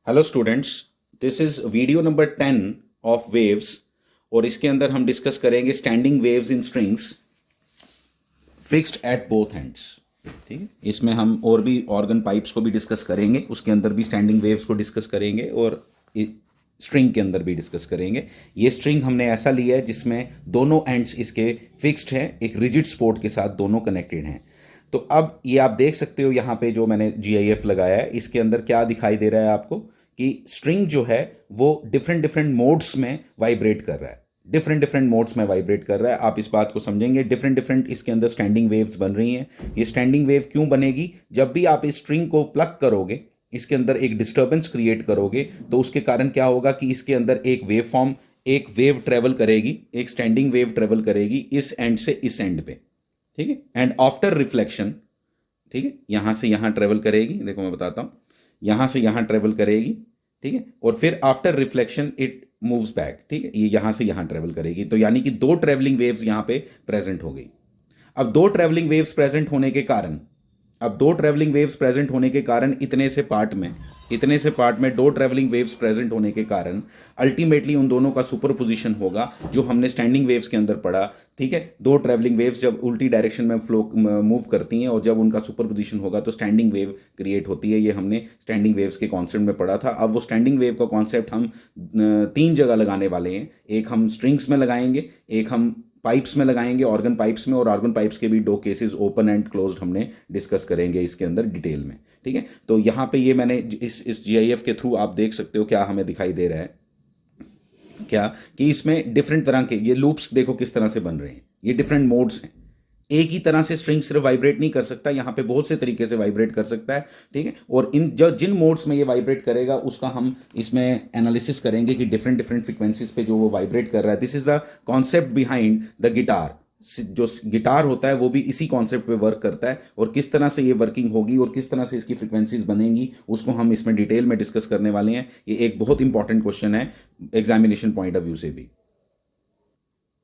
Hello students, this is video number 10 of waves. और इसके अंदर हम डिस्कस करेंगे standing waves in strings fixed at both ends. ठीक है, इसमें हम और भी ऑर्गन पाइप्स को भी डिस्कस करेंगे, उसके अंदर भी स्टैंडिंग वेव्स को डिस्कस करेंगे और स्ट्रिंग के अंदर भी डिस्कस करेंगे। ये स्ट्रिंग हमने ऐसा लिया है जिसमें दोनों एंड्स इसके फिक्स्ड हैं, एक रिजिड सपोर्ट के साथ दोनों कनेक्टेड हैं। तो अब ये आप देख सकते हो यहाँ पे जो मैंने GIF लगाया है, इसके अंदर क्या दिखाई दे रहा है आपको कि स्ट्रिंग जो है वो डिफरेंट डिफरेंट मोड्स में वाइब्रेट कर रहा है, डिफरेंट डिफरेंट मोड्स में वाइब्रेट कर रहा है। आप इस बात को समझेंगे, डिफरेंट डिफरेंट इसके अंदर स्टैंडिंग वेव्स बन रही हैं। ये स्टैंडिंग वेव क्यों बनेगी? जब भी आप इस स्ट्रिंग को प्लग करोगे, इसके अंदर एक डिस्टर्बेंस क्रिएट करोगे, तो उसके कारण क्या होगा कि इसके अंदर एक वेव फॉर्म, एक वेव ट्रेवल करेगी, एक स्टैंडिंग वेव ट्रेवल करेगी इस एंड से इस एंड पे। ठीक है, एंड आफ्टर रिफ्लेक्शन, ठीक है, यहां से यहां ट्रेवल करेगी। देखो मैं बताता हूं, यहां से यहां ट्रेवल करेगी, ठीक है, और फिर after reflection it moves back. ठीक है, ये यहां से यहां ट्रेवल करेगी, तो यानी कि दो ट्रेवलिंग वेव्स यहां पे प्रेजेंट हो गई। अब दो ट्रेवलिंग वेव्स प्रेजेंट होने के कारण, अब दो ट्रेवलिंग वेव्स प्रेजेंट होने के कारण इतने से पार्ट में दो ट्रेवलिंग वेव्स प्रेजेंट होने के कारण अल्टीमेटली उन दोनों का सुपरपोजिशन होगा, जो हमने स्टैंडिंग वेव्स के अंदर पढ़ा। ठीक है, दो ट्रेवलिंग वेव्स जब उल्टी डायरेक्शन में फ्लो मूव करती हैं और जब उनका सुपरपोजिशन होगा तो स्टैंडिंग वेव क्रिएट होती है। ये हमने स्टैंडिंग वेव्स के कॉन्सेप्ट में पढ़ा था। अब वो स्टैंडिंग वेव का कॉन्सेप्ट हम तीन जगह लगाने वाले हैं। एक हम स्ट्रिंग्स में लगाएंगे, एक हम पाइप्स में लगाएंगे, ऑर्गन पाइप्स में, और ऑर्गन पाइप्स के भी दो केसेस ओपन एंड क्लोज्ड हमने डिस्कस करेंगे इसके अंदर डिटेल में। ठीक है, तो यहाँ पे ये मैंने इस GIF के थ्रू आप देख सकते हो क्या हमें दिखाई दे रहा है, क्या कि इसमें डिफरेंट तरह के ये लूप्स देखो किस तरह से बन रहे हैं। ये डिफरेंट मोड्स हैं। एक ही तरह से स्ट्रिंग सिर्फ वाइब्रेट नहीं कर सकता, यहाँ पे बहुत से तरीके से वाइब्रेट कर सकता है। ठीक है, और इन जो जिन मोड्स में ये वाइब्रेट करेगा उसका हम इसमें एनालिसिस करेंगे कि डिफरेंट डिफरेंट फ्रिक्वेंसीज पे जो वो वाइब्रेट कर रहा है। This is the concept behind the guitar. जो गिटार होता है वो भी इसी कॉन्सेप्ट पे वर्क करता है, और किस तरह से ये वर्किंग होगी और किस तरह से इसकी फ्रिक्वेंसीज बनेंगी उसको हम इसमें डिटेल में डिस्कस करने वाले हैं। ये एक बहुत इंपॉर्टेंट क्वेश्चन है एग्जामिनेशन पॉइंट ऑफ व्यू से भी।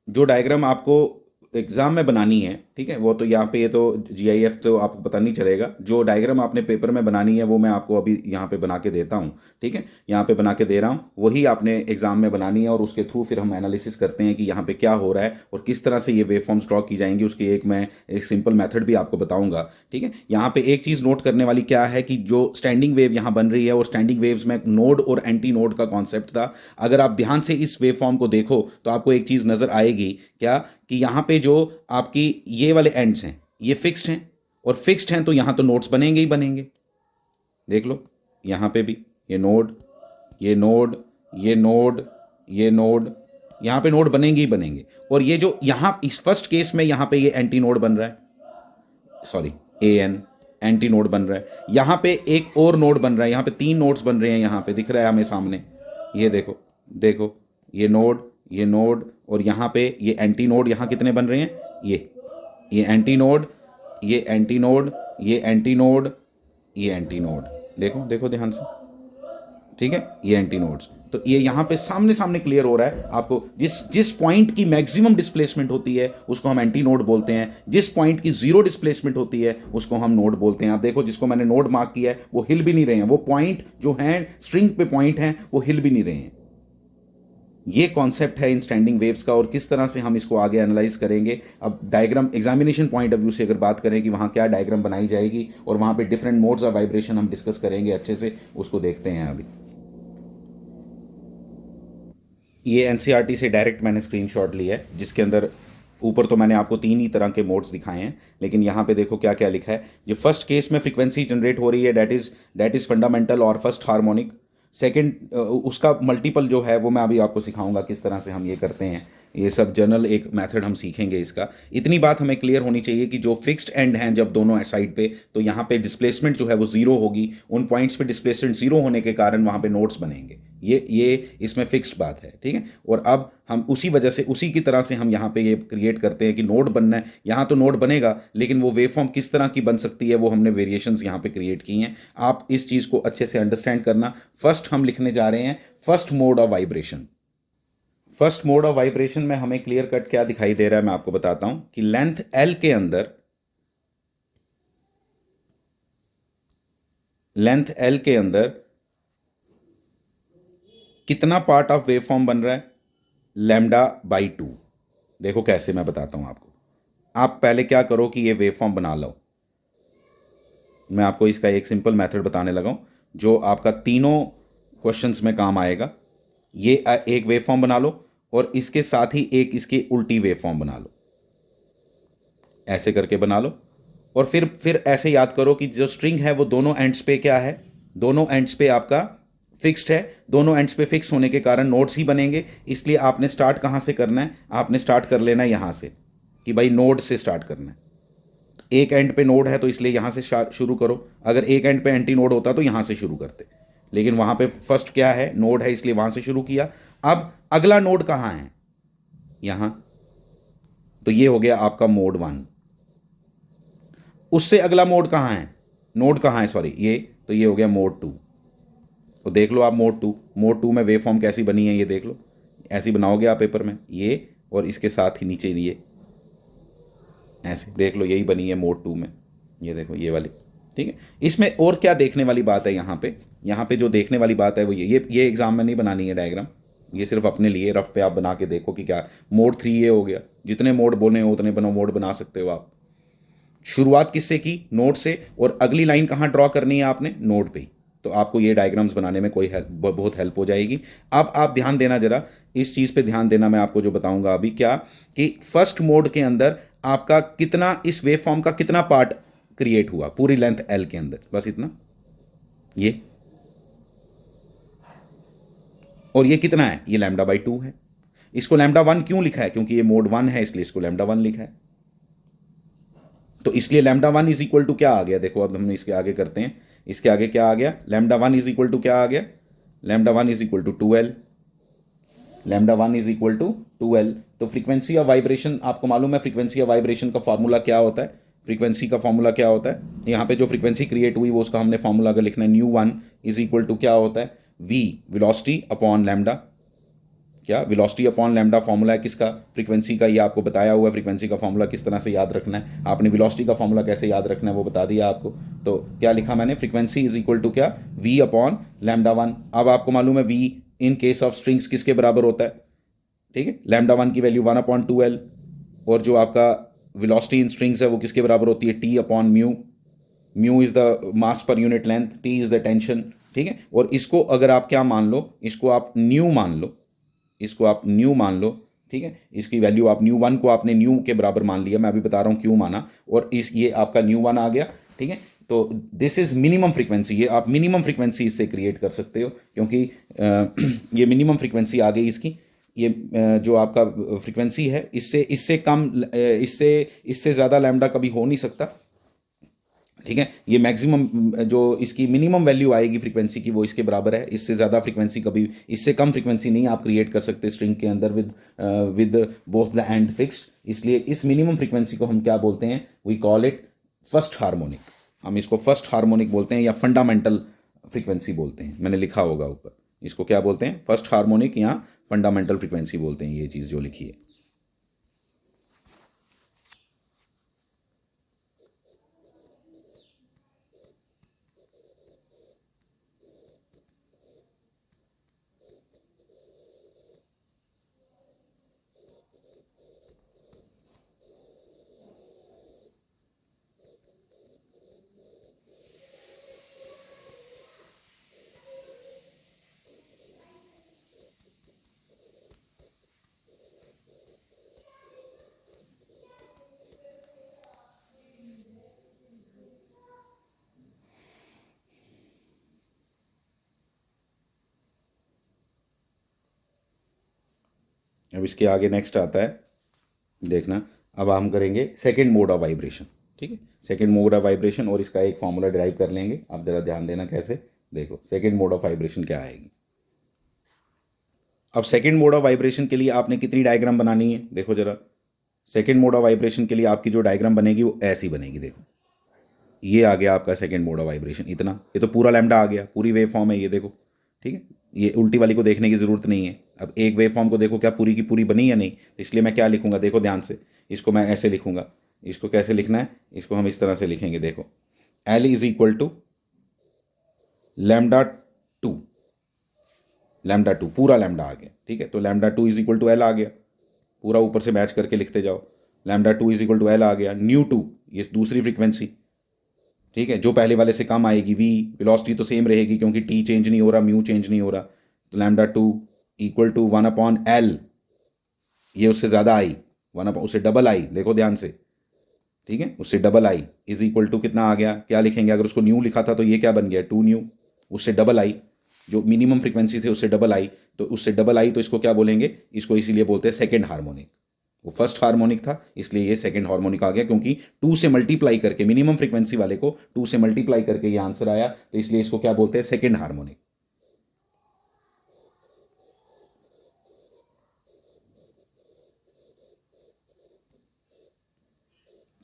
जो डायग्राम आपको एग्जाम में बनानी है, ठीक है, वो तो यहाँ पे, ये तो GIF तो आपको पता नहीं चलेगा। जो डायग्राम आपने पेपर में बनानी है वो मैं आपको अभी यहाँ पे बना के देता हूँ। ठीक है, यहाँ पे बना के दे रहा हूँ, वही आपने एग्जाम में बनानी है, और उसके थ्रू फिर हम एनालिसिस करते हैं कि यहाँ पे क्या हो रहा है और किस तरह से ये वेव फॉर्म्स ड्रॉ की जाएंगी। उसकी मैं एक सिंपल मेथड भी आपको बताऊंगा। ठीक है, यहाँ पे एक चीज़ नोट करने वाली क्या है कि जो स्टैंडिंग वेव यहाँ बन रही है, और स्टैंडिंग वेव्स में नोड और एंटी नोड का कॉन्सेप्ट था। अगर आप ध्यान से इस वेव फॉर्म को देखो तो आपको एक चीज़ नज़र आएगी, क्या कि यहाँ पे जो आपकी ये वाले एंड्स हैं ये फिक्स्ड हैं, और फिक्स्ड हैं तो यहाँ तो नोड्स बनेंगे ही बनेंगे। देख लो, यहाँ पे भी ये नोड, ये नोड, ये नोड, ये नोड, यहाँ पे नोड बनेंगे ही बनेंगे। और ये जो यहाँ इस फर्स्ट केस में यहाँ पे ये एंटी नोड बन रहा है, सॉरी AN एंटी नोड बन रहा है। यहाँ पे एक और नोड बन रहा है, यहाँ पे तीन नोड्स बन रहे हैं, यहाँ पे दिख रहा है हमें सामने। ये देखो, देखो, ये नोड, ये नोड, और यहाँ पे ये एंटी नोड। यहाँ कितने बन रहे हैं? ये एंटी नोड, ये एंटी नोड, ये एंटी नोड, ये एंटी नोड। देखो देखो ध्यान से, ठीक है, ये एंटी नोड्स। तो ये यहाँ पे सामने सामने क्लियर हो रहा है आपको। जिस जिस पॉइंट की मैक्सिमम डिस्प्लेसमेंट होती है उसको हम एंटी नोड बोलते हैं, जिस पॉइंट की जीरो डिस्प्लेसमेंट होती है उसको हम नोड बोलते हैं। आप देखो, जिसको मैंने नोड मार्क किया है वो हिल भी नहीं रहे हैं, वो पॉइंट जो हैं स्ट्रिंग पे पॉइंट हैं वो हिल भी नहीं रहे हैं। ये कॉन्सेप्ट है इन स्टैंडिंग वेव्स का, और किस तरह से हम इसको आगे एनालाइज करेंगे। अब diagram examination point of view से अगर बात करें कि वहाँ क्या डायग्राम बनाई जाएगी और वहाँ पे डिफरेंट मोड्स ऑफ वाइब्रेशन हम डिस्कस करेंगे अच्छे से, उसको देखते हैं अभी। ये NCERT से डायरेक्ट मैंने स्क्रीनशॉट लिया है, जिसके अंदर ऊपर तो मैंने आपको तीन ही तरह के मोड्स दिखाए हैं, लेकिन यहाँ पे देखो क्या क्या लिखा है। जो फर्स्ट केस में फ्रीक्वेंसी जनरेट हो रही है, दैट इज फंडामेंटल और फर्स्ट हार्मोनिक। सेकंड, उसका मल्टीपल जो है वो मैं अभी आपको सिखाऊंगा किस तरह से हम ये करते हैं। ये सब जनरल एक मेथड हम सीखेंगे इसका। इतनी बात हमें क्लियर होनी चाहिए कि जो फिक्स्ड एंड हैं जब दोनों साइड पे, तो यहाँ पे डिस्प्लेसमेंट जो है वो जीरो होगी। उन पॉइंट्स पे डिस्प्लेसमेंट जीरो होने के कारण वहाँ पे नोड्स बनेंगे। ये इसमें फिक्स्ड बात है, ठीक है। और अब हम उसी वजह से, उसी की तरह से हम यहाँ पे ये क्रिएट करते हैं कि नोड बनना है। यहाँ तो नोड बनेगा, लेकिन वो वेव फॉर्म किस तरह की बन सकती है वो हमने वेरिएशंस यहाँ पे क्रिएट की हैं। आप इस चीज़ को अच्छे से अंडरस्टैंड करना। फर्स्ट हम लिखने जा रहे हैं first mode of vibration. First mode of vibration में हमें क्लियर कट क्या दिखाई दे रहा है मैं आपको बताता हूं कि लेंथ L के अंदर, लेंथ L के अंदर कितना पार्ट ऑफ वेव फॉर्म बन रहा है, λ/2। देखो कैसे, मैं बताता हूँ आपको। आप पहले क्या करो कि ये वेव फॉर्म बना लो। मैं आपको इसका एक सिंपल मेथड बताने लगा हूँ जो आपका तीनों क्वेश्चंस में काम आएगा। ये एक वेव फॉर्म बना लो और इसके साथ ही एक इसकी उल्टी वेव फॉर्म बना लो, ऐसे करके बना लो। और फिर ऐसे याद करो कि जो स्ट्रिंग है वो दोनों एंड्स पे क्या है, दोनों एंड्स पे आपका फिक्स्ड है। दोनों एंड्स पे फिक्स होने के कारण नोड्स ही बनेंगे। इसलिए आपने स्टार्ट कहाँ से करना है, आपने स्टार्ट कर लेना है यहाँ से, कि भाई नोड से स्टार्ट करना है। एक एंड पे नोड है तो इसलिए यहाँ से शुरू करो। अगर एक एंड पे एंटी नोड होता तो यहाँ से शुरू करते, लेकिन वहाँ पे फर्स्ट क्या है, नोड है, इसलिए वहाँ से शुरू किया। अब अगला नोड कहाँ है, यहाँ। तो ये हो गया आपका मोड 1। उससे अगला मोड कहाँ है, नोड कहाँ है, सॉरी ये, तो ये हो गया मोड 2। तो देख लो आप मोड 2 में वेव फॉर्म कैसी बनी है, ये देख लो। ऐसी बनाओगे आप पेपर में, ये और इसके साथ ही नीचे ये ऐसे देख लो, यही बनी है मोड 2 में। ये देखो ये वाली, ठीक है। इसमें और क्या देखने वाली बात है, यहाँ पे जो देखने वाली बात है वो ये एग्जाम में नहीं बनानी है डायग्राम, ये सिर्फ अपने लिए रफ पे आप बना के देखो कि क्या मोड 3 ये हो गया। जितने मोड बोले हो उतने मोड बना सकते हो आप। शुरुआत किससे की, नोड से, और अगली लाइन कहाँ ड्रॉ करनी है आपने, नोड पे ही। तो आपको ये डायग्राम्स बनाने में बहुत हेल्प हो जाएगी। अब आप ध्यान देना, जरा इस चीज़ पे ध्यान देना, मैं आपको जो बताऊंगा अभी क्या, कि फर्स्ट मोड के अंदर आपका कितना, इस वेव फॉर्म का कितना पार्ट क्रिएट हुआ पूरी लेंथ एल के अंदर, बस इतना। ये और ये कितना है, ये λ/2 है। इसको λ1 क्यों लिखा है, क्योंकि ये मोड 1 है, इसलिए इसको λ1 लिखा है। तो इसलिए λ1 इज इक्वल टू क्या आ गया, देखो अब हम इसके आगे करते हैं। इसके आगे क्या आ गया, λ1 इज इक्वल टू क्या आ गया, λ1 is equal to 2L। λ1 is equal to 2L। तो फ्रीक्वेंसी ऑफ वाइब्रेशन आपको मालूम है, फ्रीक्वेंसी ऑफ वाइब्रेशन का फॉर्मूला क्या होता है, फ्रीक्वेंसी का फॉर्मूला क्या होता है। यहाँ पे जो फ्रीक्वेंसी क्रिएट हुई वो उसका हमने फॉर्मूला अगर लिखना है, ν1 इज इक्वल टू क्या होता है, v वेलोसिटी अपॉन लैम्डा। क्या वेलोसिटी अपॉन लैम्डा फॉर्मूला है किसका, फ्रीक्वेंसी का। ये आपको बताया हुआ है फ्रीक्वेंसी का फॉर्मूला किस तरह से याद रखना है। आपने वेलोसिटी का फॉर्मूला कैसे याद रखना है वो बता दिया आपको। तो क्या लिखा मैंने, फ्रीक्वेंसी इज इक्वल टू क्या, v अपॉन λ1। अब आपको मालूम है v in case of strings किसके बराबर होता है, ठीक है, λ1 की वैल्यू 1/2L। और जो आपका वेलोसिटी इन स्ट्रिंग्स है वो किसके बराबर होती है, t upon mu. Mu is the mass per unit length, t is the tension, ठीक है। और इसको अगर आप क्या मान लो, इसको आप न्यू मान लो, इसको आप न्यू मान लो, ठीक है। इसकी वैल्यू आप न्यू1 को आपने न्यू के बराबर मान लिया, मैं अभी बता रहा हूँ क्यों माना। और ये आपका न्यू1 आ गया, ठीक है। तो दिस इज मिनिमम फ्रीक्वेंसी, ये आप मिनिमम फ्रीक्वेंसी इससे क्रिएट कर सकते हो, क्योंकि ये मिनिमम फ्रीक्वेंसी आ गई इसकी। ये जो आपका फ्रीक्वेंसी है, इससे कम, इससे ज़्यादा लैम्डा कभी हो नहीं सकता, ठीक है। ये मैक्सिमम जो इसकी मिनिमम वैल्यू आएगी फ्रीक्वेंसी की वो इसके बराबर है। इससे ज़्यादा फ्रीक्वेंसी कभी, इससे कम फ्रीक्वेंसी नहीं आप क्रिएट कर सकते स्ट्रिंग के अंदर with both the end fixed. इसलिए इस मिनिमम फ्रीक्वेंसी को हम क्या बोलते हैं, we call it first harmonic. हम इसको फर्स्ट हार्मोनिक बोलते हैं या फंडामेंटल फ्रीक्वेंसी बोलते हैं, मैंने लिखा होगा ऊपर। इसको क्या बोलते हैं, फर्स्ट हार्मोनिक या फंडामेंटल फ्रीक्वेंसी बोलते हैं, ये चीज़ जो लिखी है। अब इसके आगे नेक्स्ट आता है, देखना। अब हम करेंगे सेकेंड मोड ऑफ वाइब्रेशन, ठीक है, सेकेंड मोड ऑफ वाइब्रेशन, और इसका एक फॉर्मूला डिराइव कर लेंगे। आप जरा ध्यान देना कैसे, देखो सेकेंड मोड ऑफ वाइब्रेशन क्या आएगी। अब सेकेंड मोड ऑफ वाइब्रेशन के लिए आपने कितनी डायग्राम बनानी है, देखो जरा। सेकेंड मोड ऑफ वाइब्रेशन के लिए आपकी जो डायग्राम बनेगी वो ऐसी बनेगी, देखो ये आ गया आपका सेकेंड मोड ऑफ वाइब्रेशन, इतना। ये तो पूरा लैम्डा आ गया, पूरी वेव फॉर्म है ये, देखो, ठीक है। ये उल्टी वाली को देखने की ज़रूरत नहीं है। अब एक वेव फॉर्म को देखो क्या पूरी की पूरी बनी या नहीं, तो इसलिए मैं क्या लिखूंगा, देखो ध्यान से। इसको मैं ऐसे लिखूंगा, इसको कैसे लिखना है, इसको हम इस तरह से लिखेंगे, देखो L is equal to λ2, lambda two, पूरा लैम्डा आ गया, ठीक है। तो lambda two is equal to L आ गया, पूरा ऊपर से मैच करके लिखते जाओ। Lambda two is equal to L आ गया। न्यू टू, ये दूसरी फ्रीक्वेंसी, ठीक है, जो पहले वाले से कम आएगी। वी वेलोसिटी तो सेम रहेगी क्योंकि टी चेंज नहीं हो रहा, म्यू चेंज नहीं हो रहा। तो lambda two equal to 1/L, ये उससे ज़्यादा आई, उससे डबल आई, देखो ध्यान से, ठीक है, उससे double I is equal to कितना आ गया, क्या लिखेंगे, अगर उसको न्यू लिखा था तो ये क्या बन गया, 2 न्यू। उससे डबल आई, जो मिनिमम फ्रीक्वेंसी थे उससे डबल आई, तो उससे डबल आई तो इसको क्या बोलेंगे, इसको इसीलिए बोलते हैं सेकेंड हार्मोनिक। वो फर्स्ट हार्मोनिक था इसलिए ये सेकेंड हार्मोनिक आ गया, क्योंकि 2 से मल्टीप्लाई करके, मिनिमम फ्रीक्वेंसी वाले को 2 से मल्टीप्लाई करके ये आंसर आया, तो इसलिए इसको क्या बोलते हैं, सेकेंड हार्मोनिक।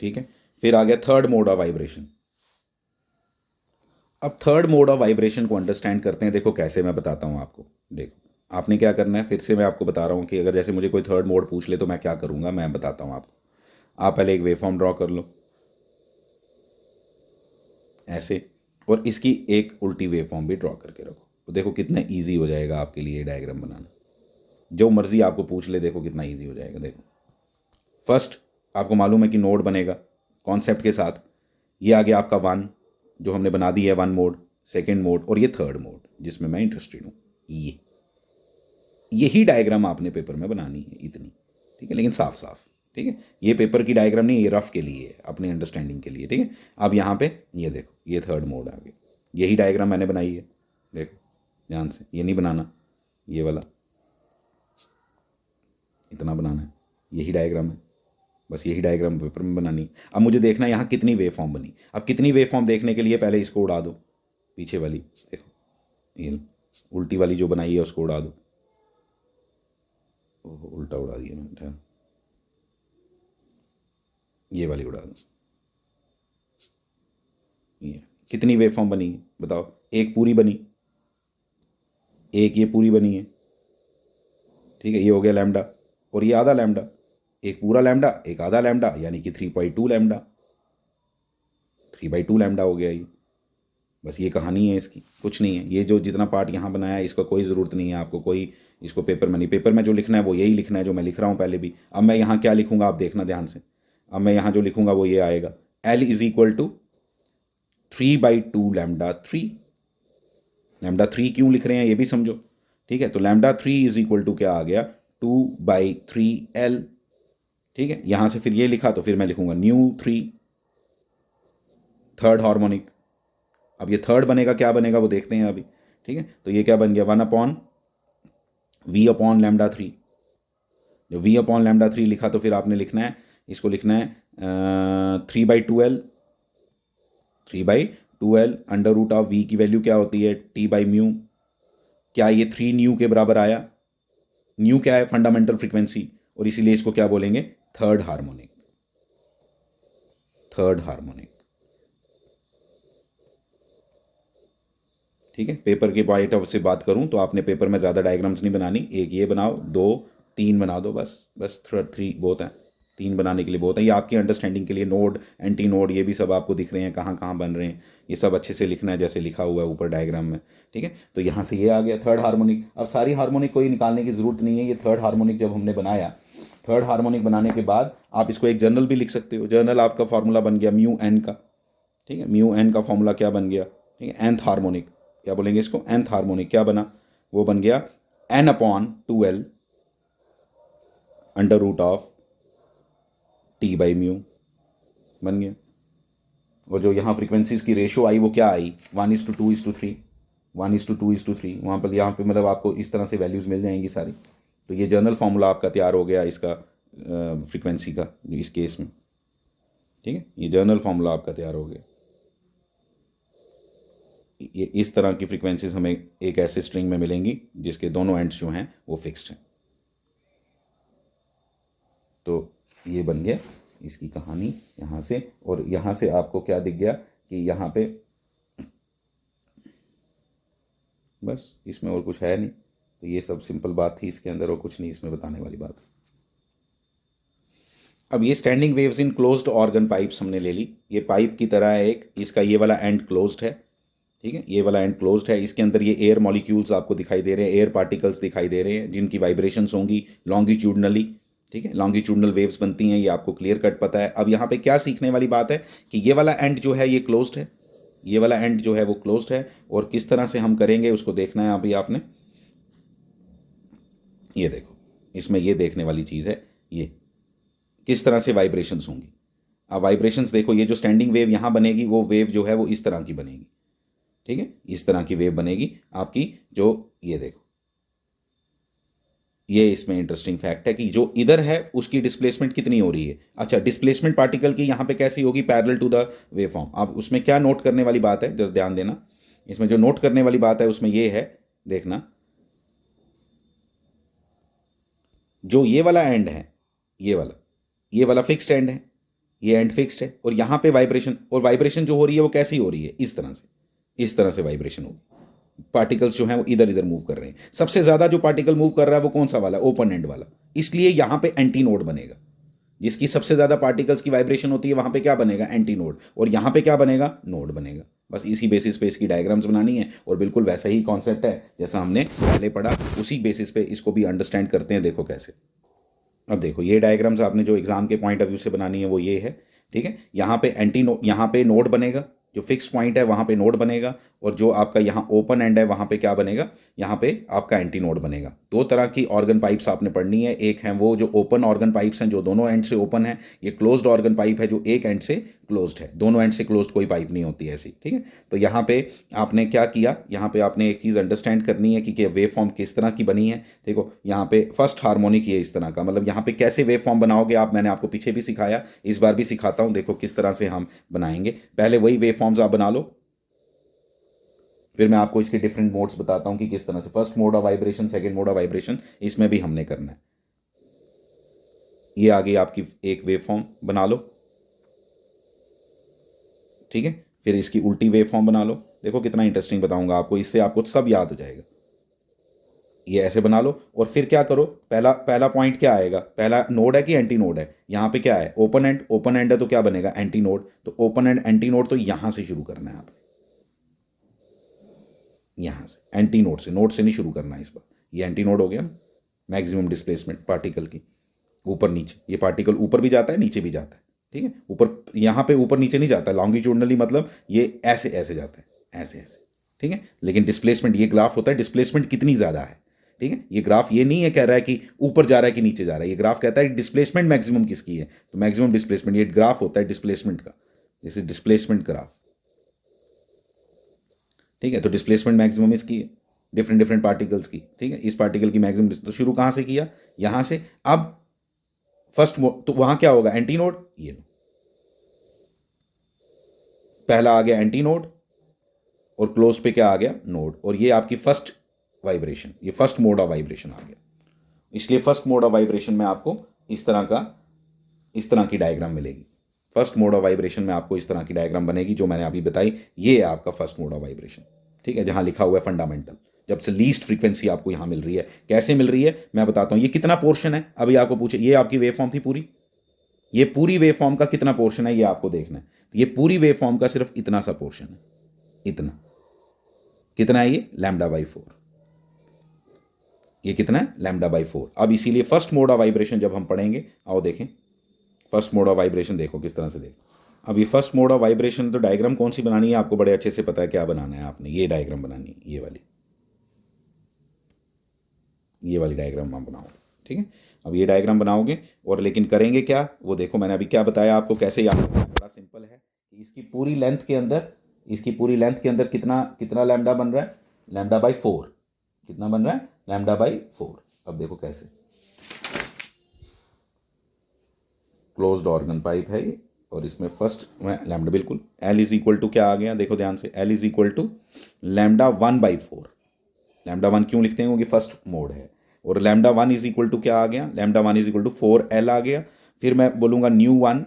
ठीक है, फिर आ गया थर्ड मोड ऑफ वाइब्रेशन। अब थर्ड मोड ऑफ वाइब्रेशन को अंडरस्टैंड करते हैं। देखो कैसे, मैं बताता हूँ आपको। देखो आपने क्या करना है, फिर से मैं आपको बता रहा हूँ कि अगर जैसे मुझे कोई थर्ड मोड पूछ ले तो मैं क्या करूँगा, मैं बताता हूँ आपको। आप पहले एक वेवफॉर्म ड्रॉ कर लो ऐसे, और इसकी एक उल्टी वेवफॉर्म भी ड्रॉ करके रखो। तो देखो कितना ईजी हो जाएगा आपके लिए डायग्राम बनाना। जो मर्जी आपको पूछ ले, देखो कितना ईजी हो जाएगा। देखो फर्स्ट, आपको मालूम है कि नोड बनेगा कॉन्सेप्ट के साथ। ये आ गया आपका वन, जो हमने बना दी है वन मोड, सेकेंड मोड, और ये थर्ड मोड जिसमें मैं इंटरेस्टेड हूँ। ये यही डायग्राम आपने पेपर में बनानी है, इतनी, ठीक है, लेकिन साफ साफ, ठीक है। ये पेपर की डायग्राम नहीं, ये रफ के लिए है, अपनी अंडरस्टैंडिंग के लिए, ठीक है। अब यहाँ पे ये देखो, ये थर्ड मोड आ गया, यही डायग्राम मैंने बनाई है, देखो ध्यान से, ये नहीं बनाना, ये वाला इतना बनाना है, यही डायग्राम है, बस यही डायग्राम पेपर में बनानी है। अब मुझे देखना है यहाँ कितनी वेव फॉर्म बनी। अब कितनी वेव फॉर्म देखने के लिए पहले इसको उड़ा दो, पीछे वाली, देखो ये उल्टी वाली जो बनाई है उसको उड़ा दो। ओहो, उल्टा उड़ा दिया मैंने, ठहर, ये वाली उड़ा दो। ये कितनी वेव फॉर्म बनी है बताओ, एक पूरी बनी, एक ये पूरी बनी है, ठीक है, ये हो गया लैम्डा, और ये आधा लैम्डा, एक पूरा लैम्डा एक आधा लैम्डा, यानी कि 3/2 लैम्डा, 3/2 लैम्डा हो गया ये। बस ये कहानी है इसकी, कुछ नहीं है। ये जो जितना पार्ट यहाँ बनाया है इसका कोई ज़रूरत नहीं है आपको, कोई इसको पेपर में नहीं, पेपर में जो लिखना है वो यही लिखना है जो मैं लिख रहा हूँ पहले भी। अब मैं यहाँ क्या लिखूँगा आप देखना ध्यान से। अब मैं यहाँ जो लिखूँगा वो ये आएगा, L is equal to 3/2 lambda three. Lambda three क्यों लिख रहे हैं ये भी समझो, ठीक है। तो lambda three is equal to क्या आ गया, 2/3 L, ठीक है। यहाँ से फिर ये लिखा तो फिर मैं लिखूँगा न्यू थ्री, थर्ड हार्मोनिक। अब ये थर्ड बनेगा, क्या बनेगा वो देखते हैं अभी, ठीक है। तो ये क्या बन गया, 1/V/, लैम्डा थ्री। जो V/λ3 लिखा तो फिर आपने लिखना है, इसको लिखना है 3/2L, 3/2L under root of V की वैल्यू क्या होती है, T/μ। क्या ये 3 न्यू के बराबर आया, न्यू क्या है, फंडामेंटल फ्रीक्वेंसी, और इसीलिए इसको क्या बोलेंगे, थर्ड हार्मोनिक, थर्ड हार्मोनिक, ठीक है। पेपर के पॉइंट ऑफ से बात करूं तो आपने पेपर में ज़्यादा डायग्राम्स नहीं बनानी, एक ये बनाओ, दो तीन बना दो, बस बस थ्री बहुत है, तीन बनाने के लिए बहुत है। ये आपकी अंडरस्टैंडिंग के लिए, नोड एंटी नोड ये भी सब आपको दिख रहे हैं कहाँ कहाँ बन रहे हैं, ये सब अच्छे से लिखना है जैसे लिखा हुआ है ऊपर डायग्राम में, ठीक है। तो यहाँ से ये आ गया थर्ड हार्मोनिक। अब सारी हार्मोनिक कोई निकालने की ज़रूरत नहीं है, ये थर्ड हार्मोनिक जब हमने बनाया, थर्ड हार्मोनिक बनाने के बाद आप इसको एक जर्नल भी लिख सकते हो। जर्नल आपका फॉर्मूला बन गया म्यू एन का, ठीक है। म्यू एन का फॉर्मूला क्या बन गया, ठीक है, nth हार्मोनिक, क्या बोलेंगे इसको, nth हार्मोनिक क्या बना, वो बन गया N/2L under root of T/μ, बन गया। और जो यहाँ फ्रीक्वेंसीज की रेशो आई वो क्या आई, 1:2:3, 1:2:3, वहाँ पर यहाँ पे मतलब आपको इस तरह से वैल्यूज़ मिल जाएंगी सारी। तो ये जर्नल फार्मूला आपका तैयार हो गया इसका, फ्रीक्वेंसी का इस केस में, ठीक है। ये जर्नल फार्मूला आपका तैयार हो गया। ये इस तरह की फ्रीक्वेंसीज हमें एक ऐसे स्ट्रिंग में मिलेंगी जिसके दोनों एंड्स जो हैं वो फिक्स्ड हैं। तो ये बन गया इसकी कहानी यहाँ से, और यहाँ से आपको क्या दिख गया कि यहाँ पे बस इसमें और कुछ है नहीं। तो ये सब सिंपल बात थी इसके अंदर, और कुछ नहीं इसमें बताने वाली बात। अब ये standing waves in closed organ pipes हमने ले ली। ये पाइप की तरह है एक, इसका ये वाला एंड क्लोज्ड है, ठीक है, ये वाला एंड क्लोज्ड है, इसके अंदर ये एयर मॉलिक्यूल्स आपको दिखाई दे रहे हैं, एयर पार्टिकल्स दिखाई दे रहे हैं जिनकी वाइब्रेशंस होंगी लॉन्गिट्यूडनली। ठीक है, लॉन्गिट्यूडनल वेव्स बनती हैं, ये आपको क्लियर कट पता है। अब यहाँ पे क्या सीखने वाली बात है कि ये वाला एंड जो है ये क्लोज्ड है, ये वाला एंड जो है वो क्लोज्ड है, और किस तरह से हम करेंगे उसको देखना है अभी आपने। ये देखो, इसमें ये देखने वाली चीज़ है, ये किस तरह से वाइब्रेशंस होंगी। अब वाइब्रेशंस देखो, ये जो स्टैंडिंग वेव यहाँ बनेगी वो वेव जो है वो इस तरह की बनेगी। ठीक है, इस तरह की वेव बनेगी आपकी, जो ये देखो, ये इसमें इंटरेस्टिंग फैक्ट है कि जो इधर है उसकी डिस्प्लेसमेंट कितनी हो रही है। अच्छा, डिस्प्लेसमेंट पार्टिकल की यहाँ पे कैसी होगी, parallel to the wave form. अब उसमें क्या नोट करने वाली बात है, जरा ध्यान देना, इसमें जो नोट करने वाली बात है उसमें ये है, देखना, जो ये वाला एंड है, ये वाला फिक्स्ड एंड है, ये एंड फिक्स्ड है, और यहाँ पे वाइब्रेशन, और वाइब्रेशन जो हो रही है वो कैसी हो रही है, इस तरह से वाइब्रेशन होगी। पार्टिकल्स जो हैं वो इधर इधर मूव कर रहे हैं। सबसे ज़्यादा जो पार्टिकल मूव कर रहा है वो कौन सा वाला, ओपन एंड वाला, इसलिए यहाँ पे एंटी नोड बनेगा। जिसकी सबसे ज़्यादा पार्टिकल्स की वाइब्रेशन होती है वहाँ पे क्या बनेगा, एंटी नोड, और यहाँ पे क्या बनेगा, नोड बनेगा। बस इसी बेसिस पे इसकी डायग्राम्स बनानी है, और बिल्कुल वैसा ही कॉन्सेप्ट है जैसा हमने पहले पढ़ा, उसी बेसिस पे इसको भी अंडरस्टैंड करते हैं। देखो कैसे, अब देखो ये डायग्राम्स आपने जो एग्जाम के पॉइंट ऑफ व्यू से बनानी है वो ये है। ठीक है, यहाँ पे यहाँ पे नोड बनेगा, जो फिक्स पॉइंट है वहाँ पे नोड बनेगा, और जो आपका यहाँ ओपन एंड है वहाँ पे क्या बनेगा, यहाँ पे आपका एंटी नोड बनेगा। दो तरह की ऑर्गन पाइप्स आपने पढ़नी है, एक है वो जो ओपन ऑर्गन पाइप्स हैं जो दोनों एंड से ओपन है, ये क्लोज्ड ऑर्गन पाइप है जो एक एंड से क्लोज्ड है, दोनों एंड से क्लोज्ड कोई पाइप नहीं होती ऐसी। ठीक है, तो यहाँ पे आपने क्या किया, यहाँ पे आपने एक चीज़ अंडरस्टैंड करनी है कि वेव फॉर्म किस तरह की बनी है। देखो यहाँ पे फर्स्ट हार्मोनिक ये इस तरह का, मतलब यहाँ पे कैसे वेव फॉर्म बनाओगे आप, मैंने आपको पीछे भी सिखाया, इस बार भी सिखाता हूँ। देखो किस तरह से हम बनाएंगे, पहले वही वेव फॉर्म्स आप बना लो, फिर मैं आपको इसके डिफरेंट मोड्स बताता हूं कि किस तरह से, first mode of vibration, second mode of vibration, इसमें भी हमने करना है। ये आ गई आपकी एक वेव फॉर्म, बना लो। ठीक है, फिर इसकी उल्टी वेव फॉर्म बना लो। देखो कितना इंटरेस्टिंग बताऊंगा आपको, इससे आपको सब याद हो जाएगा। ये ऐसे बना लो, और फिर क्या करो, पहला पहला पॉइंट क्या आएगा, पहला नोड है कि एंटी नोड है, यहाँ पे क्या है, ओपन एंड, ओपन एंड है तो क्या बनेगा, एंटी नोड, तो ओपन एंड एंटी नोड, तो यहाँ से शुरू करना है आप, यहाँ से एंटी नोड से नहीं शुरू करना है इस बार। ये एंटी नोड हो गया ना, मैक्सिमम डिस्प्लेसमेंट पार्टिकल की, ऊपर नीचे, ये पार्टिकल ऊपर भी जाता है नीचे भी जाता है। ठीक है, ऊपर यहाँ पे ऊपर नीचे नहीं जाता है लॉन्गिट्यूडनली, मतलब ये ऐसे ऐसे जाता है, ऐसे ऐसे। ठीक है, लेकिन डिस्प्लेसमेंट, ये ग्राफ होता है डिस्प्लेसमेंट कितनी ज़्यादा है। ठीक है, ये ग्राफ ये नहीं है कह रहा है कि ऊपर जा रहा है कि नीचे जा रहा है, ये ग्राफ कहता है डिस्प्लेसमेंट मैक्सिमम किसकी है, तो मैक्सिमम डिस्प्लेसमेंट, ये ग्राफ होता है डिस्प्लेसमेंट का, जैसे डिस्प्लेसमेंट ग्राफ। ठीक है, तो डिस्प्लेसमेंट मैक्सिमम इसकी है, डिफरेंट डिफरेंट पार्टिकल्स की। ठीक है, इस पार्टिकल की मैक्सिमम, तो शुरू कहाँ से किया, यहाँ से। अब फर्स्ट तो वहाँ क्या होगा, एंटी नोड, ये लो, पहला आ गया एंटी नोड, और क्लोज पे क्या आ गया, नोड, और ये आपकी फर्स्ट वाइब्रेशन, ये फर्स्ट मोड ऑफ वाइब्रेशन आ गया। इसलिए फर्स्ट मोड ऑफ वाइब्रेशन में आपको इस तरह की डायग्राम मिलेगी। फर्स्ट मोड ऑफ वाइब्रेशन में आपको इस तरह की डायग्राम बनेगी जो मैंने अभी बताई, ये है आपका फर्स्ट मोड ऑफ वाइब्रेशन। ठीक है, जहां लिखा हुआ है फंडामेंटल, जब से लीस्ट फ्रीक्वेंसी आपको यहां मिल रही है। कैसे मिल रही है मैं बताता हूं, ये कितना पोर्शन है, अभी आपको पूछे, ये आपकी वेव फॉर्म थी पूरी, ये पूरी वेव फॉर्म का कितना पोर्शन है ये आपको देखना है। तो ये पूरी वेव फॉर्म का सिर्फ इतना सा पोर्शन है, इतना, कितना है ये, λ/4, ये कितना है, λ/4। अब इसीलिए फर्स्ट मोड ऑफ वाइब्रेशन जब हम पढ़ेंगे, आओ देखें फर्स्ट मोड ऑफ वाइब्रेशन, देखो किस तरह से, देखो अब ये फर्स्ट मोड ऑफ वाइब्रेशन, तो डायग्राम कौन सी बनानी है आपको बड़े अच्छे से पता है क्या बनाना है आपने, ये डायग्राम बनानी है, ये वाली डायग्राम आप बनाओगे। ठीक है, अब ये डायग्राम बनाओगे, और लेकिन करेंगे क्या वो देखो, मैंने अभी क्या बताया आपको, कैसे याद रखना है, बड़ा सिंपल है। इसकी पूरी लेंथ के अंदर कितना कितना लैम्डा बन रहा है, λ/4, कितना बन रहा है, λ/4। अब देखो कैसे, क्लोज्ड ऑर्गन पाइप है ये, और इसमें फर्स्ट में लैम्डा, बिल्कुल L इज इक्वल टू क्या आ गया, देखो ध्यान से, L इज इक्वल टू λ1/4। λ1 क्यों लिखते हैं, क्योंकि फर्स्ट मोड है, और λ1 इज इक्वल टू क्या आ गया, λ1 इज इक्वल टू 4L आ गया। फिर मैं बोलूँगा न्यू वन,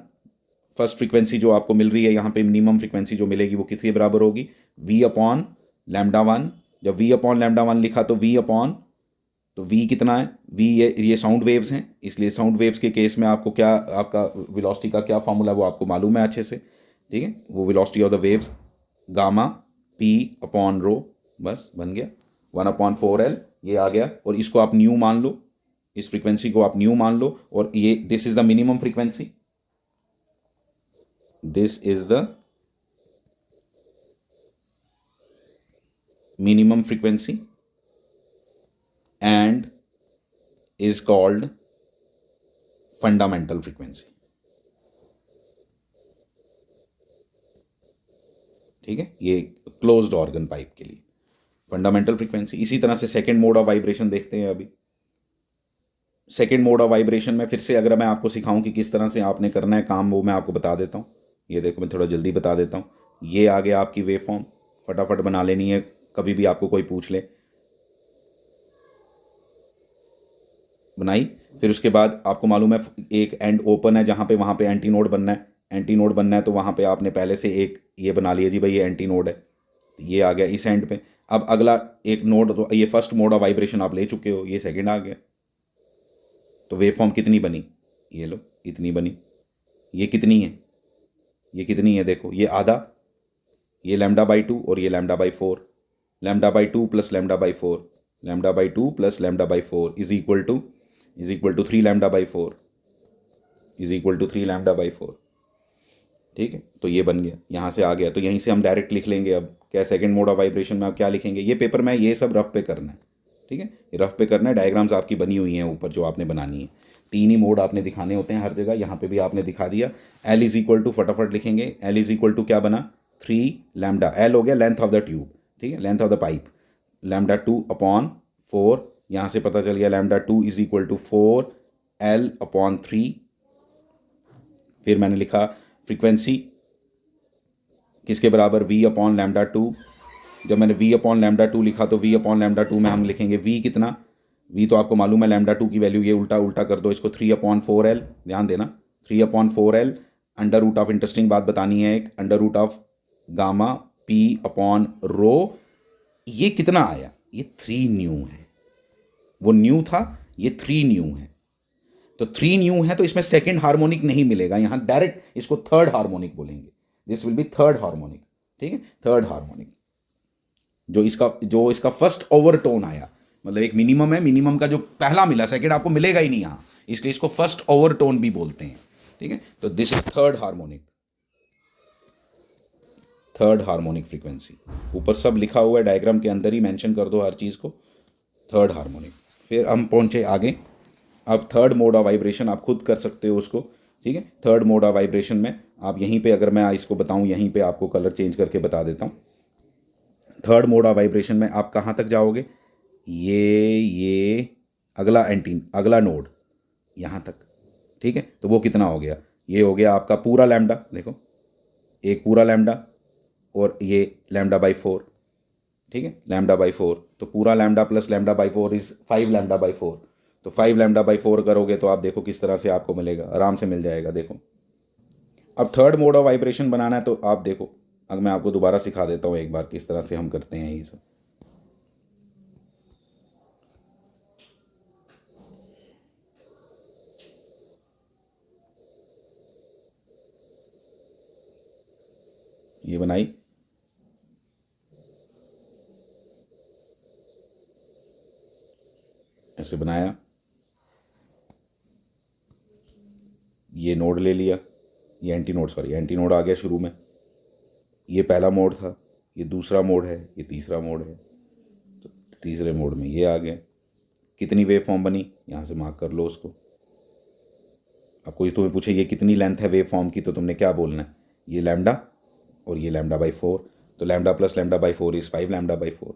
फर्स्ट फ्रीक्वेंसी जो आपको मिल रही है यहाँ पे, मिनिमम फ्रीक्वेंसी जो मिलेगी वो किसके बराबर होगी, V/λ1। जब V/λ1 लिखा तो तो V कितना है, V ये साउंड वेव्स हैं, इसलिए साउंड वेव्स के केस में आपको क्या, आपका वेलोसिटी का क्या फॉर्मूला वो आपको मालूम है अच्छे से। ठीक है, वो velocity of the waves gamma P upon rho, बस बन गया 1/4L, ये आ गया। और इसको आप न्यू मान लो, इस फ्रीक्वेंसी को आप न्यू मान लो, और ये this is the minimum frequency, this is the minimum frequency and is called fundamental frequency। ठीक है, ये क्लोज्ड ऑर्गन पाइप के लिए फंडामेंटल फ्रीक्वेंसी। इसी तरह से सेकेंड मोड ऑफ वाइब्रेशन देखते हैं। अभी सेकेंड मोड ऑफ वाइब्रेशन में फिर से अगर मैं आपको सिखाऊं कि किस तरह से आपने करना है काम, वो मैं आपको बता देता हूँ। ये देखो, मैं थोड़ा जल्दी बता देता हूँ। ये आ गया आपकी वेव फॉर्म, फटाफट बना लेनी है, कभी भी आपको कोई पूछ ले। बनाई, फिर उसके बाद आपको मालूम है एक एंड ओपन है जहाँ पे, वहाँ पे एंटी नोड बनना है। एंटी नोड बनना है तो वहाँ पे आपने पहले से एक ये बना लिया जी भाई, ये एंटी नोड है, ये आ गया इस एंड पे। अब अगला एक नोड, तो ये फर्स्ट मोड ऑफ वाइब्रेशन आप ले चुके हो, ये सेकंड आ गया। तो वेव फॉर्म कितनी बनी, ये लो इतनी बनी। ये कितनी है, ये कितनी है, देखो ये आधा, ये λ/2 और ये λ/4। λ/2 plus λ/4, λ/2 plus λ/4 is equal to 3 λ/4, is equal to 3 λ/4। ठीक है, तो ये बन गया, यहाँ से आ गया। तो यहीं से हम डायरेक्ट लिख लेंगे। अब क्या सेकंड मोड ऑफ वाइब्रेशन में आप क्या लिखेंगे, ये पेपर में ये सब रफ पे करना है। ठीक है, ये रफ पे करना है, डायग्राम्स आपकी बनी हुई हैं ऊपर जो आपने बनानी है। तीन ही मोड आपने दिखाने होते हैं हर जगह, यहाँ पे भी आपने दिखा दिया। एल इज इक्वल टू, फटाफट लिखेंगे, एल इज इक्वल टू क्या बना, 3 लैम्डा। एल हो गया लेंथ ऑफ द ट्यूब, ठीक है, लेंथ ऑफ द पाइप, λ/2/4। यहाँ से पता चल गया λ/2 इज इक्वल टू 4L/3। फिर मैंने लिखा फ्रीक्वेंसी किसके बराबर, V/λ2। जब मैंने V/λ2 लिखा तो V/λ2 में हम लिखेंगे V कितना, V तो आपको मालूम है λ2 की वैल्यू, ये उल्टा उल्टा कर दो इसको, 3/4L, ध्यान देना 3/4L, under root of, interesting बात बतानी है एक, अंडर रूट ऑफ गामा P/रो। ये कितना आया, ये 3 न्यू है। वो न्यू था, ये 3 न्यू है। तो 3 न्यू है तो इसमें सेकंड हार्मोनिक नहीं मिलेगा, यहाँ डायरेक्ट इसको थर्ड हार्मोनिक बोलेंगे। This will be third harmonic. ठीक है, थर्ड हार्मोनिक, जो इसका फर्स्ट ओवरटोन आया, मतलब एक मिनिमम है, मिनिमम का जो पहला मिला, सेकंड आपको मिलेगा ही नहीं यहाँ, इसलिए इसको फर्स्ट ओवरटोन भी बोलते हैं। ठीक है, तो this is third harmonic, third harmonic frequency. ऊपर सब लिखा हुआ है, डायग्राम के अंदर ही मेंशन कर दो हर चीज़ को, थर्ड हार्मोनिक। फिर हम पहुंचे आगे। अब थर्ड मोड ऑफ वाइब्रेशन आप खुद कर सकते हो उसको। ठीक है, थर्ड मोड ऑफ वाइब्रेशन में आप यहीं पे, अगर मैं इसको बताऊं, यहीं पे आपको कलर चेंज करके बता देता हूं। थर्ड मोड ऑफ वाइब्रेशन में आप कहाँ तक जाओगे, ये अगला नोड यहाँ तक। ठीक है, तो वो कितना हो गया, ये हो गया आपका पूरा लैम्डा, देखो एक पूरा लैम्डा और ये λ/4। ठीक है, λ/4, तो पूरा लैम्डा प्लस λ/4 इज 5 λ/4। तो 5 λ/4 करोगे तो आप देखो किस तरह से आपको मिलेगा, आराम से मिल जाएगा। देखो, अब थर्ड मोड ऑफ वाइब्रेशन बनाना है तो आप देखो, अगर मैं आपको दोबारा सिखा देता हूँ एक बार किस तरह से हम करते हैं ये सब। ये बनाई, ऐसे बनाया, ये नोड ले लिया, ये एंटी नोड आ गया शुरू में। ये पहला मोड था, ये दूसरा मोड है, ये तीसरा मोड है। तो तीसरे मोड में ये आ गया। कितनी वेव फॉर्म बनी, यहाँ से मार्क कर लो उसको। अब कोई तुम्हें पूछे ये कितनी लेंथ है वेव फॉर्म की, तो तुमने क्या बोलना है, ये लैम्डा और ये λ/4। तो लैम्डा प्लस λ/4 इज 5 λ/4।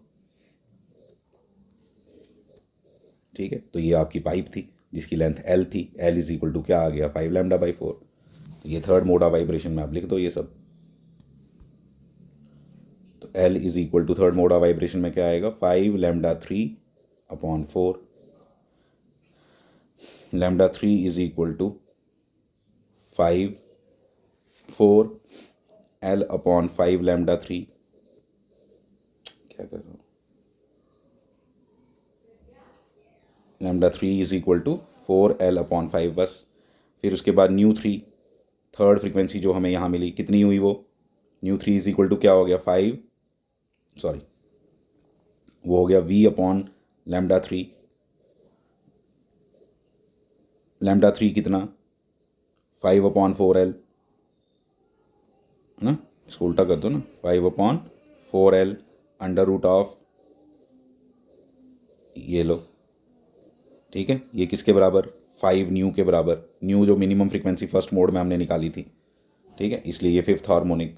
ठीक है, तो ये आपकी पाइप थी जिसकी लेंथ L थी। L इज इक्वल टू क्या आ गया, 5 λ/4। तो ये थर्ड मोड ऑफ वाइब्रेशन में आप लिख दो ये सब। तो L is equal to third mode of vibration में क्या आएगा, 5 λ3/4। λ3 इज इक्वल टू 4 L/5 λ3। क्या कर रहा हूँ, λ3 इज इक्वल टू 4 L/5 बस। फिर उसके बाद न्यू 3, थर्ड फ्रीक्वेंसी जो हमें यहाँ मिली, कितनी हुई वो, न्यू 3 इज इक्वल टू क्या हो गया, 5 सॉरी, वो हो गया v अपॉन लैम्डा 3। लैम्डा 3 कितना, 5/4L, है ना, इसको उल्टा कर दो ना, 5/4L अंडर रूट ऑफ, ये लो, ठीक है, ये किसके बराबर, 5 न्यू के बराबर, न्यू जो मिनिमम फ्रीक्वेंसी फर्स्ट मोड में हमने निकाली थी, ठीक है, इसलिए ये फिफ्थ हार्मोनिक।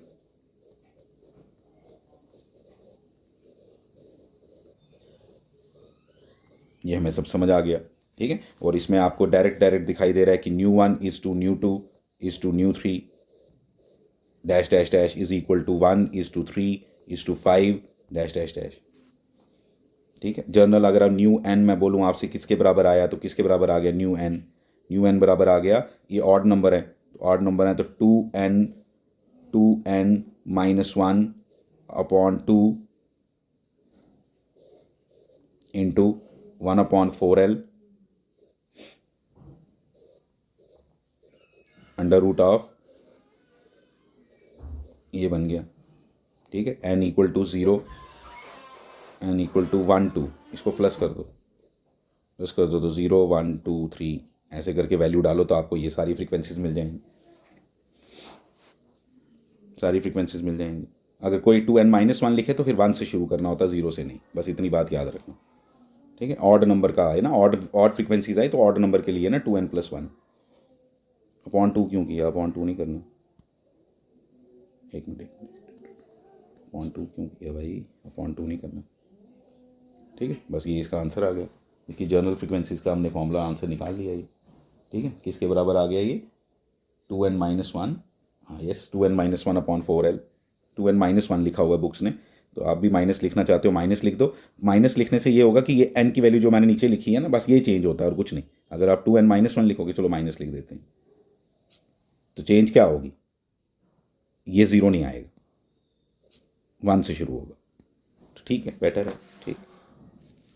ये हमें सब समझ आ गया, ठीक है। और इसमें आपको डायरेक्ट डायरेक्ट दिखाई दे रहा है कि nu 1 is to nu 2 is to nu 3 dash dash dash is equal to 1 is to 3 is to 5 dash dash dash, ठीक है। जर्नल अगर आप न्यू n मैं बोलूँ आपसे किसके बराबर आया, तो किसके बराबर आ गया, न्यू n बराबर आ गया, ये ऑड नंबर है, तो ऑड नंबर है तो 2n -1 upon 2 into 1/4L under root of, ये बन गया, ठीक है, n equal to 0, n equal to 1 2, इसको प्लस कर दो तो 0 1 2 3 ऐसे करके वैल्यू डालो तो आपको ये सारी फ्रीक्वेंसीज मिल जाएंगी, सारी फ्रीक्वेंसीज मिल जाएंगी। अगर कोई 2n-1 लिखे तो फिर 1 से शुरू करना होता, 0 से नहीं, बस इतनी बात याद रखना, ठीक है। ऑड नंबर का है ना, ऑड फ्रीक्वेंसीज आई तो ऑड नंबर के लिए ना 2n+1 अपॉन 2 क्यों किया, अपॉन 2 नहीं करना, एक मिनट अपॉन 2 क्यों किया भाई, अपॉन 2 नहीं करना, ठीक है। बस ये इसका आंसर आ गया, क्योंकि जर्नल फ्रीक्वेंसीज का हमने फॉर्मूला आंसर निकाल लिया ये, ठीक है। किसके बराबर आ गया ये, 2n-1, हाँ yes, 2n-1 upon 4L, 2n-1 लिखा हुआ है बुक्स ने, तो आप भी माइनस लिखना चाहते हो माइनस लिख दो। माइनस लिखने से ये होगा कि ये n की वैल्यू जो मैंने नीचे लिखी है ना, बस ये चेंज होता है और कुछ नहीं। अगर आप 2n-1 लिखोगे, चलो माइनस लिख देते हैं, तो चेंज क्या होगी, ये 0 नहीं आएगा, 1 से शुरू होगा, तो ठीक है, बेटर है, ठीक।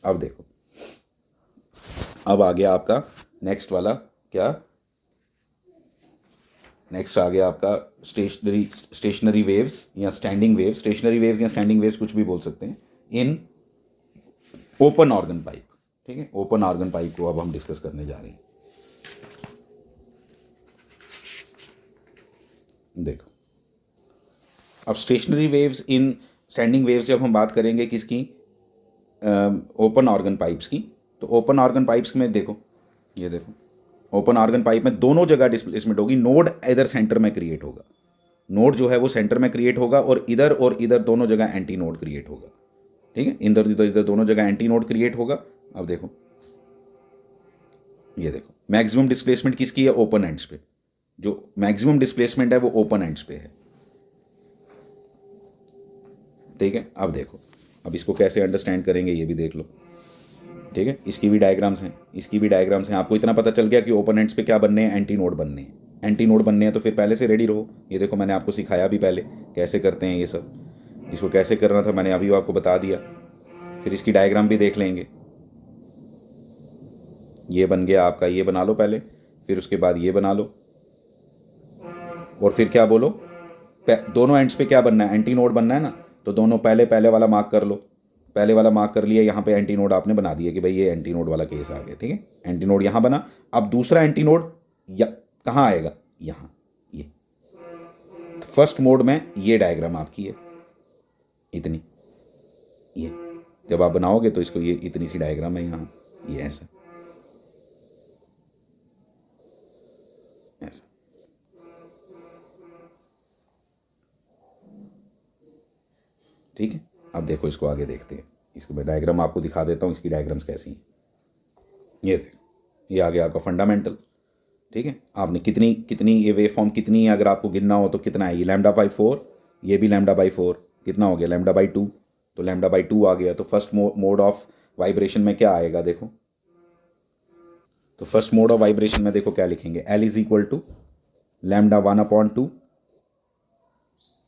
अब देखो, अब आ गया आपका नेक्स्ट वाला, क्या, नेक्स्ट आ गया आपका स्टेशनरी वेव्स या स्टैंडिंग वेव्स, स्टेशनरी वेव्स या स्टैंडिंग वेव्स कुछ भी बोल सकते हैं, इन ओपन ऑर्गन पाइप, ठीक है। ओपन ऑर्गन पाइप को अब हम डिस्कस करने जा रहे हैं। देखो, अब stationery waves in standing waves जब हम बात करेंगे किसकी, ओपन ऑर्गन पाइप्स की, तो ओपन ऑर्गन पाइप्स में देखो, ये देखो, ओपन ऑर्गन पाइप में दोनों जगह डिस्प्लेसमेंट होगी, नोड इधर सेंटर में क्रिएट होगा, नोड जो है वो सेंटर में क्रिएट होगा, और इधर दोनों जगह एंटी नोड क्रिएट होगा, ठीक है। इधर दोनों जगह एंटी नोड क्रिएट होगा। अब देखो, ये देखो, मैक्सिमम डिस्प्लेसमेंट किसकी है, ओपन एंड्स पे, जो मैक्सिमम डिस्प्लेसमेंट है वो ओपन एंड्स पे है, ठीक है। अब देखो, अब इसको कैसे अंडरस्टैंड करेंगे ये भी देख लो, ठीक है। इसकी भी डायग्राम्स हैं, इसकी भी डायग्राम्स हैं, आपको इतना पता चल गया कि ओपन एंड्स पे क्या बनने हैं, एंटी नोड बनने हैं, एंटी नोड बनने हैं, तो फिर पहले से रेडी रहो। ये देखो, मैंने आपको सिखाया भी पहले कैसे करते हैं ये सब, इसको कैसे करना था मैंने अभी आपको बता दिया, फिर इसकी डायग्राम भी देख लेंगे। ये बन गया आपका, ये बना लो पहले, फिर उसके बाद ये बना लो, और फिर क्या बोलो, दोनों एंड्स पे क्या बनना है, एंटी नोड बनना है ना, तो दोनों पहले वाला मार्क कर लो, पहले वाला मार्क कर लिया, यहाँ पे एंटी नोड आपने बना दिया कि भाई ये एंटी नोड वाला केस आ गया, ठीक है। एंटी नोड यहाँ बना, अब दूसरा एंटी नोड कहाँ आएगा, यहाँ, ये फर्स्ट मोड में ये डायग्राम आपकी है इतनी, ये जब आप बनाओगे तो इसको, ये इतनी सी डायग्राम है यहाँ, ये ऐसा ऐसा, ठीक है। अब देखो, इसको आगे देखते हैं, इसको मैं डायग्राम आपको दिखा देता हूँ, इसकी डायग्राम्स कैसी हैं। ये देखो, ये आ गया आपका फंडामेंटल, ठीक है। आपने कितनी कितनी ये वेव फॉर्म कितनी है, अगर आपको गिनना हो तो कितना है, ये λ/4, ये भी λ/4, कितना हो गया, λ/2, तो λ/2 आ गया। तो फर्स्ट मोड ऑफ वाइब्रेशन में क्या आएगा, देखो, तो फर्स्ट मोड ऑफ वाइब्रेशन में देखो क्या लिखेंगे, L इज इक्वल टू λ1/2,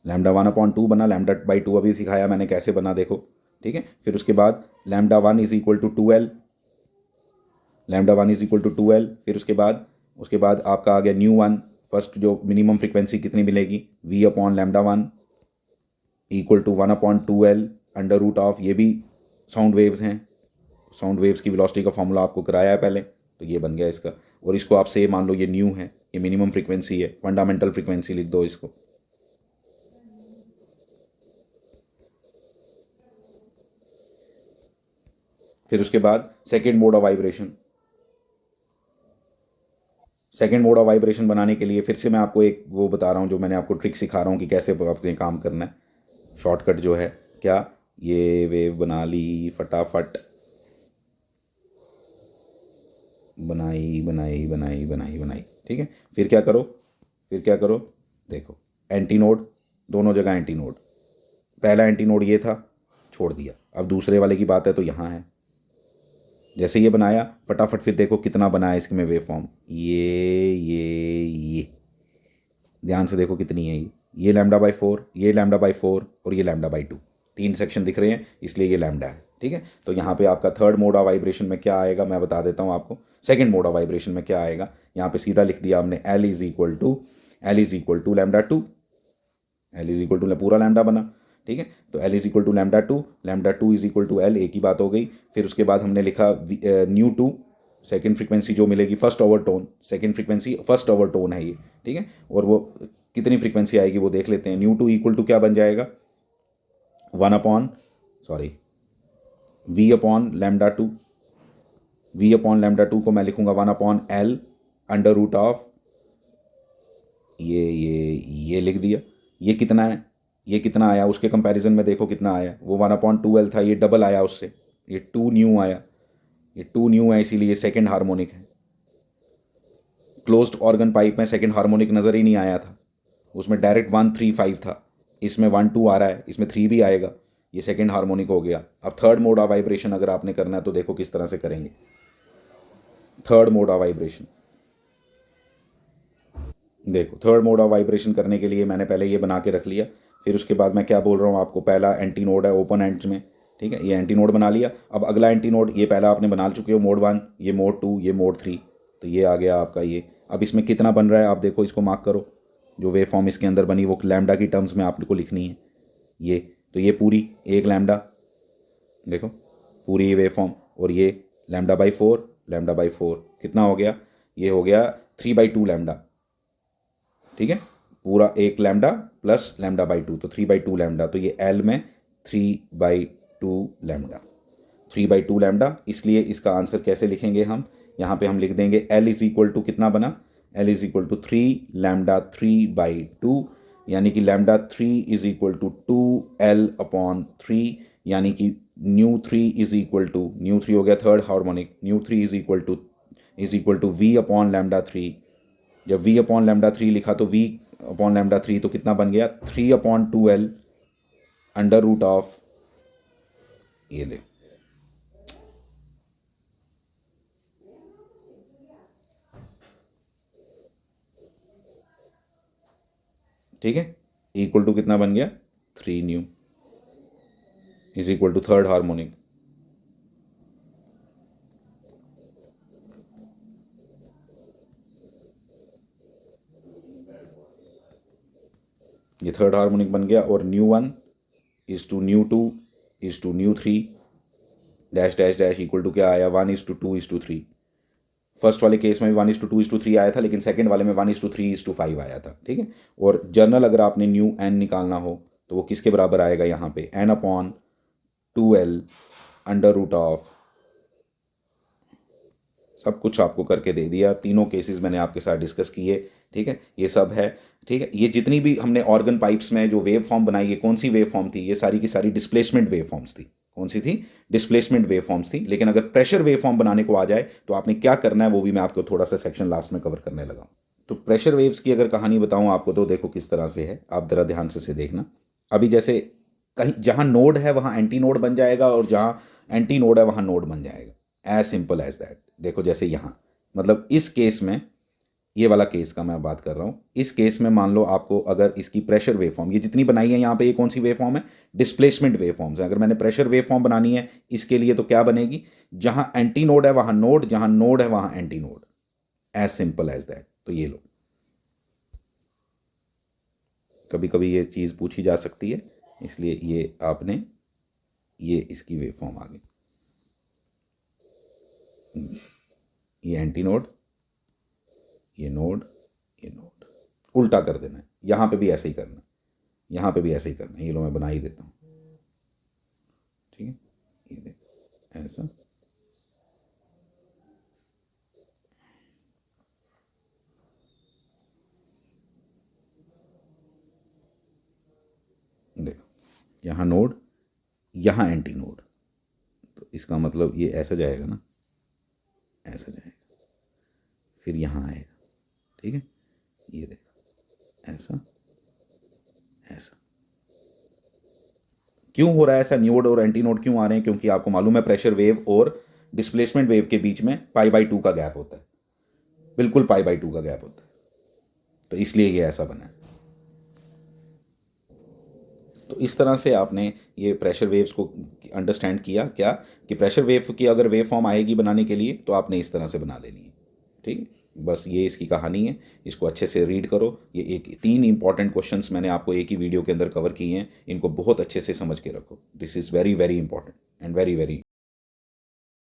λ1/2 बना, λ/2 अभी सिखाया मैंने कैसे बना, देखो, ठीक है। फिर उसके बाद λ1 is equal to 2L, λ1 is equal to 2L, फिर उसके बाद आपका आ गया न्यू 1, फर्स्ट जो मिनिमम फ्रीक्वेंसी कितनी मिलेगी, V/λ1 equal to 1/2L under root of, ये भी साउंड वेव्स हैं, साउंड वेव्स की वेलोसिटी का फॉर्मूला आपको कराया है पहले, तो ये बन गया इसका। और इसको आप से मान लो ये न्यू है, ये मिनिमम फ्रीक्वेंसी है, फंडामेंटल फ्रीक्वेंसी लिख दो इसको। फिर उसके बाद second mode of vibration, second mode of vibration बनाने के लिए फिर से मैं आपको एक वो बता रहा हूँ, जो मैंने आपको ट्रिक सिखा रहा हूँ कि कैसे अपने काम करना है। शॉर्टकट जो है क्या, ये वेव बना ली फटाफट, बनाई बनाई बनाई बनाई बनाई, ठीक है। फिर क्या करो, फिर क्या करो, देखो एंटी नोड, दोनों जगह एंटी नोड, पहला एंटी नोड ये था, छोड़ दिया, अब दूसरे वाले की बात है तो यहाँ है। जैसे ये बनाया फटाफट, फिर देखो कितना बनाया इसमें वेव फॉर्म, ये ध्यान से देखो कितनी है ये λ/4, ये λ/4 और ये λ/2, तीन सेक्शन दिख रहे हैं, इसलिए ये लैम्डा है, ठीक है। तो यहाँ पे आपका थर्ड मोड ऑफ वाइब्रेशन में क्या आएगा मैं बता देता हूँ आपको। सेकंड मोड ऑफ वाइब्रेशन में क्या आएगा, यहाँ पे सीधा लिख दिया हमने L is equal to λ2, L is equal to पूरा लैम्डा बना, ठीक है। तो L is equal to λ2 is equal to L, एक ही बात हो गई। फिर उसके बाद हमने लिखा ν2, सेकेंड फ्रीक्वेंसी जो मिलेगी first overtone, second frequency first overtone है ये, ठीक है। और वो कितनी फ्रीक्वेंसी आएगी वो देख लेते हैं। ν2 इक्वल टू क्या बन जाएगा, v/λ2, v/λ2 को मैं लिखूंगा 1/L अंडर रूट ऑफ, ये लिख दिया। ये कितना है, ये कितना आया उसके कंपैरिजन में देखो कितना आया, वो 1/2L था, ये डबल आया उससे, ये 2 न्यू आया, ये 2 न्यू है, इसीलिए ये सेकेंड हार्मोनिक है। क्लोज्ड ऑर्गन पाइप में सेकेंड हार्मोनिक नज़र ही नहीं आया था, उसमें डायरेक्ट 1 3 5 था, इसमें 1 2 आ रहा है, इसमें 3 भी आएगा, ये सेकेंड हार्मोनिक हो गया। अब थर्ड मोड ऑफ वाइब्रेशन अगर आपने करना है तो देखो किस तरह से करेंगे। थर्ड मोड ऑफ वाइब्रेशन, देखो थर्ड मोड ऑफ वाइब्रेशन करने के लिए मैंने पहले ये बना के रख लिया। फिर उसके बाद मैं क्या बोल रहा हूँ आपको, पहला एंटी नोड है ओपन एंड्स में, ठीक है, ये एंटी नोड बना लिया। अब अगला एंटी नोड, ये पहला आपने बना चुके हो मोड 1, ये मोड 2, ये मोड 3, तो ये आ गया आपका ये। अब इसमें कितना बन रहा है आप देखो, इसको मार्क करो, जो वेव फॉर्म इसके अंदर बनी वो लैम्डा की टर्म्स में आपको लिखनी है ये। तो ये पूरी एक लैम्डा, देखो पूरी ये वेव फॉर्म, और ये λ/4 कितना हो गया, ये हो गया 3/2 लैम्डा, ठीक है। पूरा एक लैम्डा प्लस λ/2, तो 3/2 लैम्डा, तो ये L में 3/2 लैम्डा, 3/2 लैम्डा। इसलिए इसका आंसर कैसे लिखेंगे हम, यहाँ पे हम लिख देंगे L इज इक्वल टू कितना बना, L इज इक्वल टू 3 λ3/2, यानी कि λ3 इज इक्वल टू 2L/3, यानी कि ν3 इज इक्वल टू, ν3 हो गया third harmonic, ν3 is equal to v/λ3। जब v/λ3 लिखा तो v/λ3 तो कितना बन गया, 3/2L अंडर रूट ऑफ, ये ले, ठीक है, इक्वल टू कितना बन गया 3 nu is equal to third harmonic. ये थर्ड हार्मोनिक बन गया, और ν1 is to ν2 is to ν3 dash dash dash equal to क्या आया, 1:2:3। फर्स्ट वाले केस में भी 1:2:3 आया था, लेकिन सेकंड वाले में 1:3:5 आया था, ठीक है। और जर्नल अगर आपने ν निकालना हो तो वो किसके बराबर आएगा, यहाँ पे n/2L अंडर रूट ऑफ, सब कुछ आपको करके दे दिया, तीनों केसेस मैंने आपके साथ डिस्कस किए, ठीक है, ये सब है, ठीक है। ये जितनी भी हमने ऑर्गन पाइप्स में जो वेव फॉर्म बनाई, ये कौन सी वेव फॉर्म थी, ये सारी की सारी डिस्प्लेसमेंट वेव फॉर्म्स थी। कौन सी थी, डिस्प्लेसमेंट वेव फॉर्म्स थी। लेकिन अगर प्रेशर वेव फॉर्म बनाने को आ जाए तो आपने क्या करना है वो भी मैं आपको थोड़ा सा सेक्शन लास्ट में कवर करने लगा। तो प्रेशर वेव्स की अगर कहानी बताऊं आपको तो देखो किस तरह से है, आप ज़रा ध्यान से देखना। अभी जैसे कहीं जहाँ नोड है वहाँ एंटी नोड बन जाएगा, और जहाँ एंटी नोड है वहाँ नोड बन जाएगा, एज सिंपल एज दैट। देखो जैसे यहाँ, मतलब इस केस में, ये वाला केस का मैं बात कर रहा हूँ, इस केस में मान लो आपको अगर इसकी प्रेशर वेव फॉर्म, ये जितनी बनाई है यहाँ पे, ये कौन सी वेव फॉर्म है, डिस्प्लेसमेंट वेव फॉर्म्स है। अगर मैंने प्रेशर वेव फॉर्म बनानी है इसके लिए तो क्या बनेगी, जहाँ एंटी नोड है वहाँ नोड, जहाँ नोड है वहाँ antinode, as simple as that. तो ये लो, कभी कभी ये चीज़ पूछी जा सकती है, इसलिए ये आपने ये इसकी वेव फॉर्म आ गई, ये एंटी नोड, ये नोड, ये नोड, उल्टा कर देना है। यहाँ पे भी ऐसे ही करना है, यहाँ पे भी ऐसे ही करना है। ये लो मैं बना ही देता हूँ, ठीक है। ये देखो ऐसा, देखो यहाँ नोड, यहाँ एंटी नोड, तो इसका मतलब ये ऐसा जाएगा ना, ऐसा जाएगा, फिर यहाँ आएगा, ठीक है। ये देखो ऐसा, ऐसा। क्यों हो रहा है ऐसा, न्यूड और एंटी नोड क्यों आ रहे हैं? क्योंकि आपको मालूम है प्रेशर वेव और डिस्प्लेसमेंट वेव के बीच में π/2 का गैप होता है, बिल्कुल π/2 का गैप होता है, तो इसलिए ये ऐसा बना है। तो इस तरह से आपने ये प्रेशर वेव्स को अंडरस्टैंड किया क्या, कि प्रेशर वेव की अगर वेव फॉर्म आएगी बनाने के लिए तो आपने इस तरह से बना लेनी है, ठीक है। बस ये इसकी कहानी है, इसको अच्छे से रीड करो। ये एक 3 इंपॉर्टेंट क्वेश्चंस मैंने आपको एक ही वीडियो के अंदर कवर किए हैं, इनको बहुत अच्छे से समझ के रखो। This is very very important and very very